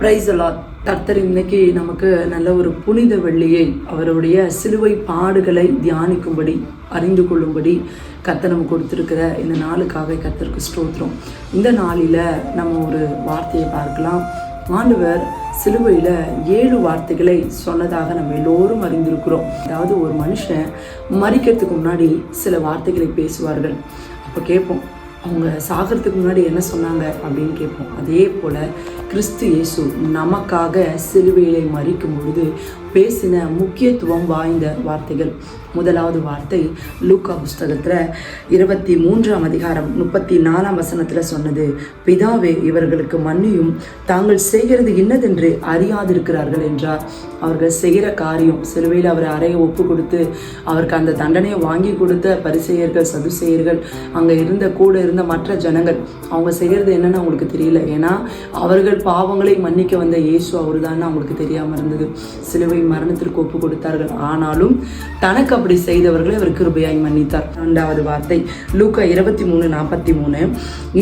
Price allot. கர்த்தர் இன்னைக்கு நமக்கு நல்ல ஒரு புனித வெள்ளியை அவருடைய சிலுவை பாடுகளை தியானிக்கும்படி அறிந்து கொள்ளும்படி கர்த்தர் நமக்கு கொடுத்துருக்கிற இந்த நாளுக்காக கர்த்தருக்கு ஸ்தோத்திரம். இந்த நாளில் நம்ம ஒரு வார்த்தையை பார்க்கலாம். ஆண்டவர் சிலுவையில் 7 வார்த்தைகளை சொன்னதாக நம்ம எல்லோரும் அறிந்திருக்கிறோம். அதாவது ஒரு மனுஷன் மரிக்கிறதுக்கு முன்னாடி சில வார்த்தைகளை பேசுவார்கள். அப்போ கேட்போம், அவங்க சாகிறதுக்கு முன்னாடி என்ன சொன்னாங்க அப்படின்னு கேட்போம். அதே போல் கிறிஸ்து இயேசு நமக்காக சிலுவையிலே மரிக்கும் பொழுது பேசின முக்கியத்துவம் வாய்ந்த வார்த்தைகள். முதலாவது வார்த்தை லூக்கா புஸ்தகத்தில் 23ஆம் அதிகாரம் 34ஆம் வசனத்தில் சொன்னது, பிதாவே இவர்களுக்கு மன்னியும், தாங்கள் செய்கிறது இன்னதென்று அறியாதிருக்கிறார்கள் என்றார். அவர்கள் செய்கிற காரியம், சிலுவையில் அவரை அறைய ஒப்பு கொடுத்து அவருக்கு அந்த தண்டனையை வாங்கி கொடுத்த பரிசேயர்கள், சதுசேயர்கள், அங்கே கூட இருந்த மற்ற ஜனங்கள், அவங்க செய்கிறது என்னன்னு அவங்களுக்கு தெரியல. ஏன்னா அவர்கள் பாவங்களை மன்னிக்க வந்த இயேசு அவர் தான் அவங்களுக்கு தெரியாமல் இருந்தது. சிலுவை மரணத்திற்கு ஒப்பு கொடுத்தார்கள். ஆனாலும் தனக்கு அப்படி செய்தவர்களை அவர் கிருபையாய் மன்னித்தார். 2வது வார்த்தை லூக்கா 23:43,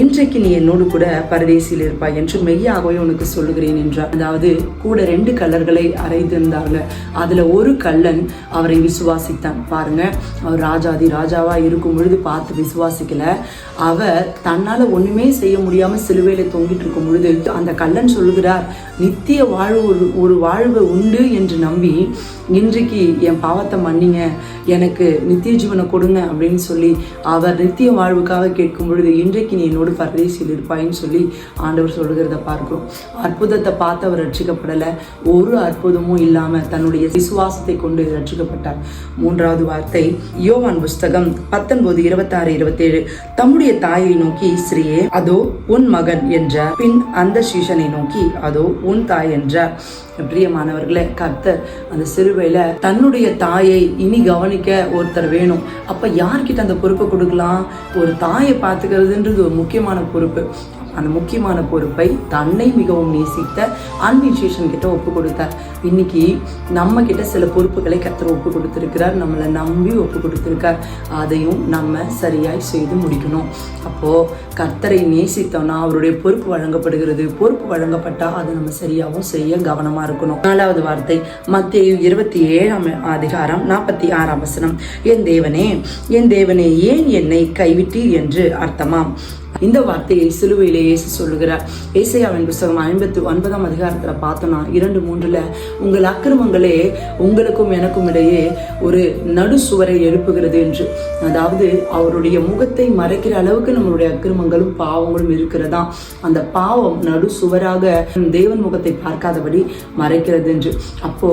இன்றைக்கு நீ என்னோடு கூட பரதேசியில் இருப்பாய் என்று மெய்யாகவே உனக்கு சொல்லுகிறேன் என்றார். அதாவது கூட 2 கள்ளர்களை அறைந்திருந்தார்கள். அதுல ஒரு கள்ளன் அவரை விசுவாசித்தான். பாருங்க, அவர் ராஜாவா இருக்கும் பொழுது பார்த்து விசுவாசிக்கல. அவர் தன்னால ஒண்ணுமே செய்ய முடியாம சிலுவையில தொங்கிட்டு இருக்கும் பொழுது அந்த கள்ளன் சொல்லுகிறார், நித்திய வாழ்வு ஒரு வாழ்வு உண்டு என்று நம்பி இன்றைக்கு என் பாவத்தை மன்னிங்க, எனக்கு நித்திய ஜீவனை கொடுங்க அப்படின்னு சொல்லி அவர் நித்திய வாழ்வுக்காக கேட்கும் பொழுது இன்றைக்கு நீ என்னோடு பரதேசியில் இருப்பாயின்னு சொல்லி ஆண்டவர் சொல்லுகிறத பார்க்கிறோம். அற்புதத்தை பார்த்து அவர் ரட்சிக்கப்படலை. ஒரு அற்புதமும் இல்லாம தன்னுடைய விசுவாசத்தை கொண்டு ரட்சிக்கப்பட்டார். 3வது வார்த்தை யோவான் புஸ்தகம் 19:26-27, தம்முடைய தாயை நோக்கி ஸ்ரீயே அதோ உன் மகன் என்றார். பின் அந்த சீஷனை நோக்கி அதோ உன் தாய் என்றார். பிரியமானவர்களே, கர்த்தர் அந்த சிலுவையில தன்னுடைய தாயை இனி கவனிக்க ஒருத்தர் வேணும். அப்ப யார்கிட்ட அந்த பொறுப்பை கொடுக்கலாம்? ஒரு தாயை பார்த்துக்கிறதுன்றது ஒரு முக்கியமான பொறுப்பு. அந்த முக்கியமான பொறுப்பை தன்னை மிகவும் நேசித்த அன்பின் சீஷன் கிட்ட ஒப்பு கொடுத்தார். இன்னைக்கு நம்ம கிட்ட சில பொறுப்புகளை கர்த்தர் ஒப்பு கொடுத்திருக்கிறார். நம்மளை நம்பி ஒப்பு கொடுத்திருக்கார். அதையும் நம்ம சரியாய் செய்து முடிக்கணும். அப்போ கர்த்தரை நேசித்தோம்னா அவருடைய பொறுப்பு வழங்கப்படுகிறது. பொறுப்பு வழங்கப்பட்டா அதை நம்ம சரியாகவும் செய்ய கவனமா இருக்கணும். 4வது வார்த்தை மத்தேயு 27ஆம் அதிகாரம் 46ஆம் வசனம், என் தேவனே ஏன் என்னை கைவிட்டீர் என்று அர்த்தமாம். இந்த வார்த்தையை சிலுவையிலே இயேசு சொல்லுகிறார். ஏசாயாவின் புஸ்தகம் 59ஆம் அதிகாரத்துல பார்த்தோம்னா 2:3, உங்கள் அக்கிரமங்களே உங்களுக்கும் எனக்கும் இடையே ஒரு நடு சுவரை எழுப்புகிறது என்று. அதாவது அவருடைய முகத்தை மறைக்கிற அளவுக்கு நம்மளுடைய அக்கிரமங்களும் பாவங்களும் இருக்கிறதா. அந்த பாவம் நடு சுவராக தேவன் முகத்தை பார்க்காதபடி மறைக்கிறது என்று. அப்போ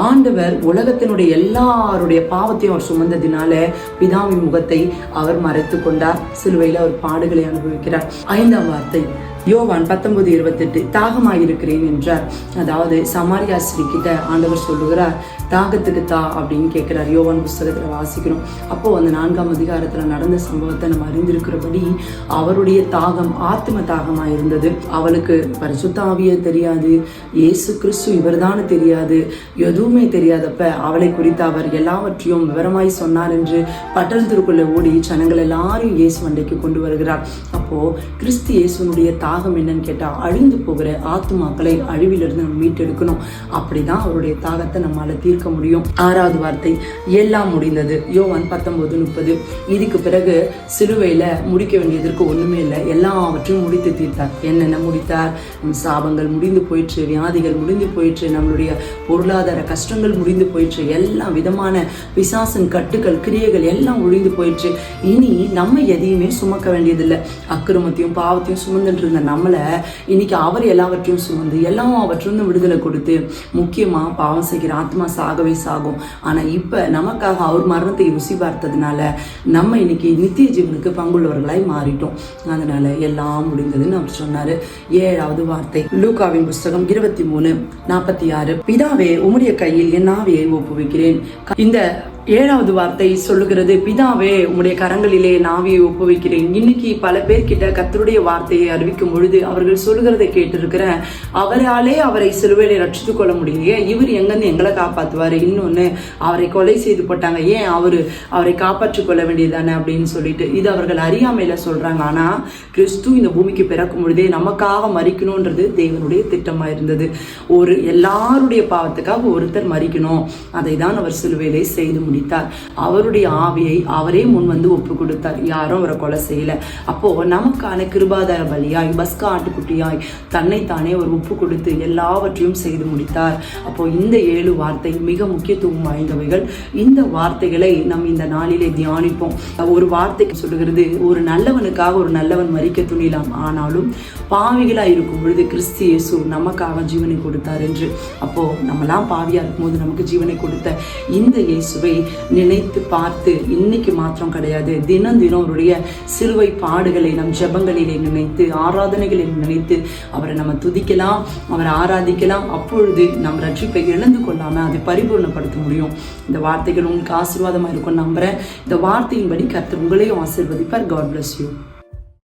ஆண்டவர் உலகத்தினுடைய எல்லாருடைய பாவத்தையும் அவர் சுமந்ததினால பிதாவின் முகத்தை அவர் மறைத்து கொண்டார். சிலுவையில் அவர் பாடுகளை அனுபவிக்கிறார். 5ஆம் வார்த்தை யோவான் 19:28, தாகமாயிருக்கிறேன் என்றார். அதாவது சமாரியா ஸ்ரீ கிட்ட ஆண்டவர் சொல்லுகிறார், தாகத்துக்கு தா அப்படின்னு கேட்கிறார். யோவான் புஸ்தகத்துல வாசிக்கிறோம். அப்போ அந்த 4ஆம் அதிகாரத்துல நடந்த சம்பவத்தை நம்ம அறிந்திருக்கிறபடி அவருடைய தாகம் ஆத்ம தாகமா இருந்தது. அவளுக்கு பரிசுத்த ஆவியே தெரியாது, இயேசு கிறிஸ்து இவர்தானு தெரியாது, எதுவுமே தெரியாதப்ப அவளை குறித்து அவர் எல்லாவற்றையும் விவரமாய் சொன்னார் என்று பட்டணத்திற்குள்ள ஓடி ஜனங்கள் எல்லாரையும் இயேசு வண்டைக்கு கொண்டு வருகிறார். அப்போ கிறிஸ்து இயேசுனுடைய தாகம் என்னன்னு கேட்டா அழிந்து போகிற ஆத்துமாக்களை அழிவிலிருந்து நம்ம மீட்டெடுக்கணும். அப்படிதான் அவருடைய தாகத்தை நம்மளால தீர்க்க முடியும். 6வது வார்த்தை எல்லாம் முடிந்தது யோவான் 19:30, இதுக்கு பிறகு சிலுவையில முடிக்க வேண்டியதற்கு ஒண்ணுமே இல்லை, எல்லாவற்றையும் முடித்து தீர்த்தார். என்னென்ன முடித்தார்? சாபங்கள் முடிந்து போயிற்று, வியாதிகள் முடிந்து போயிற்று, நம்மளுடைய பொருளாதார கஷ்டங்கள் முடிந்து போயிற்று, எல்லா விதமான பிசாசின் கட்டுகள் கிரியைகள் எல்லாம் ஒழிந்து போயிற்று. இனி நம்ம எதையுமே சுமக்க வேண்டியதில்லை. அக்கிரமத்தையும் பாவத்தையும் சுமந்துட்டு இருந்த நம்மளை இன்னைக்கு அவர் எல்லாவற்றையும் சுமந்து எல்லாவற்றும் விடுதலை கொடுத்து, முக்கியமா பாவம் செய்கிற ஆத்மா சாகவே சாகும். ஆனா இப்ப நமக்காக அவர் மரணத்தை ருசி பார்த்ததுனால நம்ம இன்னைக்கு நித்திய ஜீவனுக்கு பங்குள்ளவர்களாய் மாறிட்டோம். அதனால எல்லாம் முடிந்ததுன்னு அவர் சொன்னாரு. 7வது வார்த்தை லூக்காவின் புஸ்தகம் 23:46, பிதாவே உம்முடைய கையில் என் ஆவியை ஒப்புவிக்கிறேன். இந்த 7வது வார்த்தை சொல்லுகிறது, பிதாவே உம்முடைய கரங்களிலே நாவியை ஒப்புவிக்கிறேன். இன்னைக்கு பல பேர்கிட்ட கர்த்தருடைய வார்த்தையை அறிவிக்கும் பொழுது அவர்கள் சொல்லுகிறதை கேட்டிருக்கிறேன். அவராலே அவரை சிலுவையில ரட்சித்துக் கொள்ள முடியலையே, இவர் எங்கிருந்து எங்களை காப்பாற்றுவாரு, இன்னொன்னு அவரை கொலை செய்து போட்டாங்க, ஏன் அவரை காப்பாற்றிக் கொள்ள வேண்டியதானே அப்படின்னு சொல்லிட்டு இது அவர்கள் அறியாமையில சொல்றாங்க. ஆனா கிறிஸ்து இந்த பூமிக்கு பிறக்கும் பொழுதே நமக்காக மரிக்கணும்ன்றது தேவனுடைய திட்டமா இருந்தது. எல்லாருடைய பாவத்துக்காக ஒருத்தர் மரிக்கணும், அதை தான் அவர் சிலுவையிலே செய்து முடித்தார். அவருடைய ஆவியை அவரே முன் வந்து ஒப்பு கொடுத்தார். யாரும் அவரை கொலை செய்யல. அப்போ நமக்கான கிருபாதார பலியாய் பஸ்கா ஆட்டுக்குட்டியாய் தன்னைத்தானே ஒரு ஒப்பு கொடுத்து எல்லாவற்றையும் செய்து முடித்தார். அப்போ இந்த 7 வார்த்தை மிக முக்கியத்துவம் வாய்ந்தவைகள். இந்த வார்த்தைகளை நம் இந்த நாளிலே தியானிப்போம். ஒரு வார்த்தைக்கு சொல்லுகிறது, ஒரு நல்லவனுக்காக ஒரு நல்லவன் மரிக்க துணிலாம், ஆனாலும் பாவிகளா இருக்கும் பொழுது கிறிஸ்து இயேசு நமக்காக ஜீவனை கொடுத்தார் என்று. அப்போ நம்மலாம் பாவியா இருக்கும்போது நமக்கு ஜீவனை கொடுத்த இந்த இயேசுவை நினைத்து பார்த்து, இன்னைக்கு மாத்திரம் கிடையாது, தினம் தினம் அவருடைய சிலுவை பாடுகளை நம் ஜெபங்களிலே நினைத்து, ஆராதனைகளை நினைத்து அவரை நம்ம துதிக்கலாம், அவரை ஆராதிக்கலாம். அப்பொழுது நம் ரட்சிப்பை இழந்து கொள்ளாம அதை பரிபூர்ணப்படுத்த முடியும். இந்த வார்த்தைகள் உங்களுக்கு ஆசீர்வாதமா இருக்கும் நம்புறேன். இந்த வார்த்தையின்படி கர்த்தர் உங்களையும் ஆசீர்வதிப்பார். God bless you.